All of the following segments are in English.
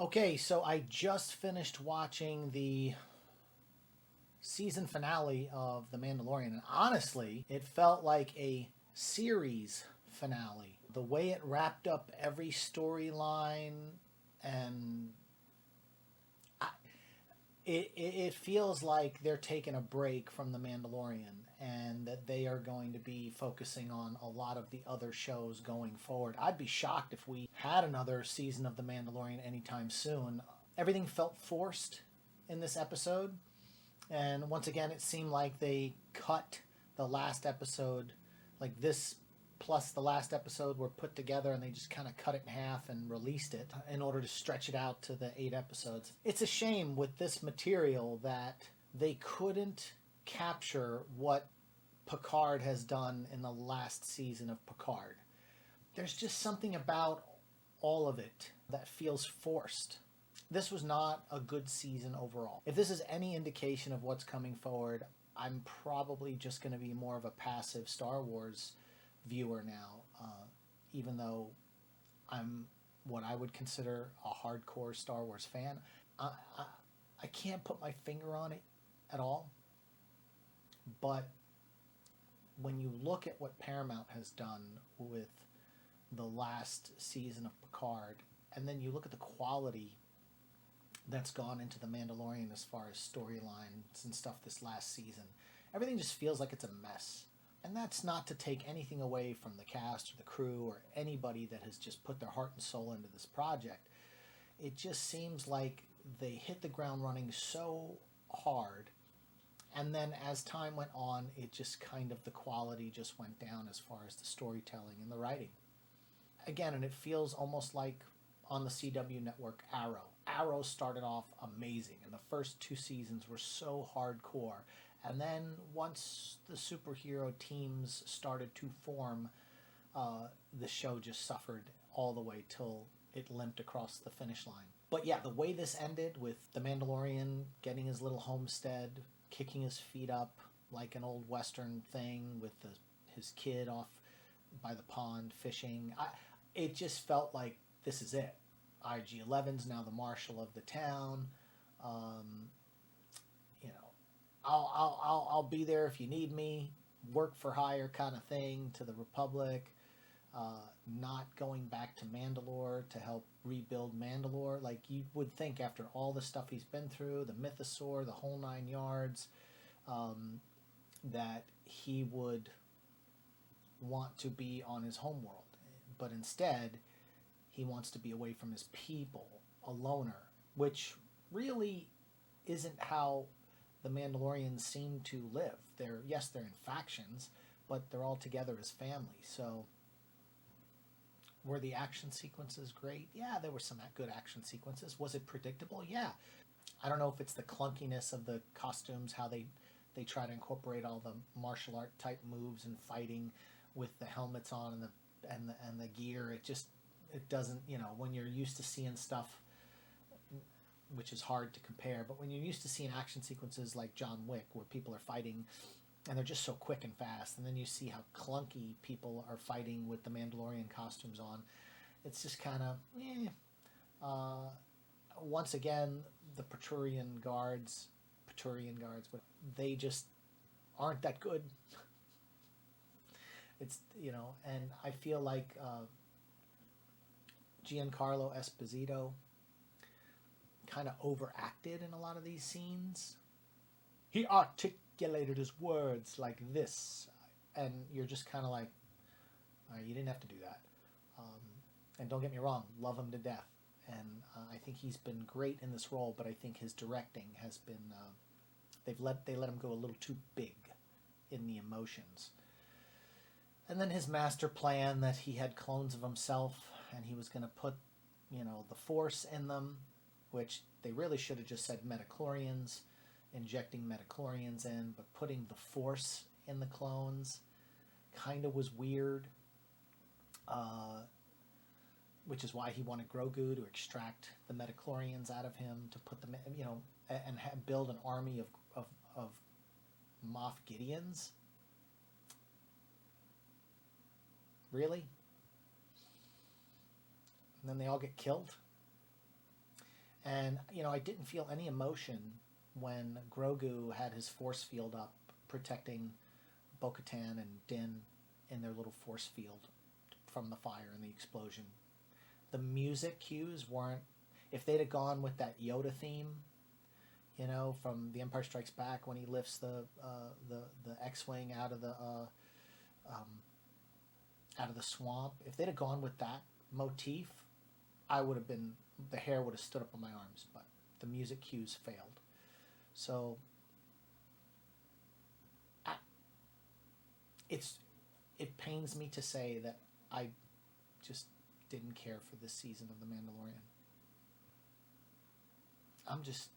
Okay, so I just finished watching the season finale of The Mandalorian, and honestly, it felt like a series finale. The way it wrapped up every storyline, and it feels like they're taking a break from The Mandalorian and that they are going to be focusing on a lot of the other shows going forward. I'd be shocked if we had another season of The Mandalorian anytime soon. Everything felt forced in this episode, and once again, it seemed like they cut the last episode, like this plus the last episode were put together and they just kind of cut it in half and released it in order to stretch it out to the 8 episodes. It's a shame with this material that they couldn't capture what Picard has done in the last season of Picard. There's just something about all of it that feels forced. This was not a good season overall. If this is any indication of what's coming forward, I'm probably just going to be more of a passive Star Wars viewer now, even though I'm what I would consider a hardcore Star Wars fan. I can't put my finger on it at all, but when you look at what Paramount has done with the last season of Picard, and then you look at the quality that's gone into The Mandalorian as far as storylines and stuff this last season, everything just feels like it's a mess. And that's not to take anything away from the cast or the crew or anybody that has just put their heart and soul into this project. It just seems like they hit the ground running so hard, and then as time went on, it just kind of, the quality just went down as far as the storytelling and the writing. Again, and it feels almost like on the CW network, Arrow. Arrow started off amazing, and the first 2 seasons were so hardcore. And then once the superhero teams started to form, the show just suffered all the way till it limped across the finish line. But yeah, the way this ended with the Mandalorian getting his little homestead, kicking his feet up like an old Western thing with his kid off by the pond fishing, it just felt like this is it. IG-11's now the marshal of the town. I'll be there if you need me. Work for hire kind of thing to the Republic. Not going back to Mandalore to help rebuild Mandalore. Like you would think after all the stuff he's been through, the Mythosaur, the whole 9 yards, that he would want to be on his homeworld. But instead, he wants to be away from his people, a loner, which really isn't how the Mandalorians seem to live. They're in factions, but they're all together as family. So were the action sequences great? Yeah, there were some good action sequences. Was it predictable? Yeah. I don't know if it's the clunkiness of the costumes, how they try to incorporate all the martial art type moves and fighting with the helmets on and the gear. It doesn't, when you're used to seeing stuff, which is hard to compare, but when you're used to seeing action sequences like John Wick where people are fighting and they're just so quick and fast, and then you see how clunky people are fighting with the Mandalorian costumes on, it's just kind of once again, the Praetorian guards, but they just aren't that good. It's, and I feel like Giancarlo Esposito kind of overacted in a lot of these scenes. He articulated his words like this, and you're just kind of like, you didn't have to do that. And don't get me wrong, love him to death, and I think he's been great in this role. But I think his directing has been they let him go a little too big in the emotions. And then his master plan that he had clones of himself, and he was going to put, the Force in them, which they really should have just said metachlorians, injecting metachlorians in, but putting the Force in the clones kind of was weird, which is why he wanted Grogu to extract the metachlorians out of him, to put them, and build an army of Moff Gideons. Really? And then they all get killed? And, you know, I didn't feel any emotion when Grogu had his force field up protecting Bo-Katan and Din in their little force field from the fire and the explosion. The music cues weren't... If they'd have gone with that Yoda theme, you know, from The Empire Strikes Back when he lifts the X-wing out of the swamp, if they'd have gone with that motif, I would have been... the hair would have stood up on my arms, but the music cues failed. So it pains me to say that I just didn't care for this season of The Mandalorian. I'm just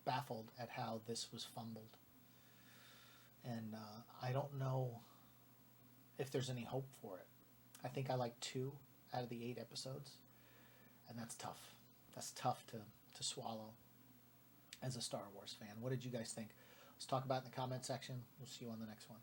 baffled at how this was fumbled. And I don't know if there's any hope for it. I think I like 2 out of the 8 episodes. And that's tough. That's tough to swallow as a Star Wars fan. What did you guys think? Let's talk about it in the comment section. We'll see you on the next one.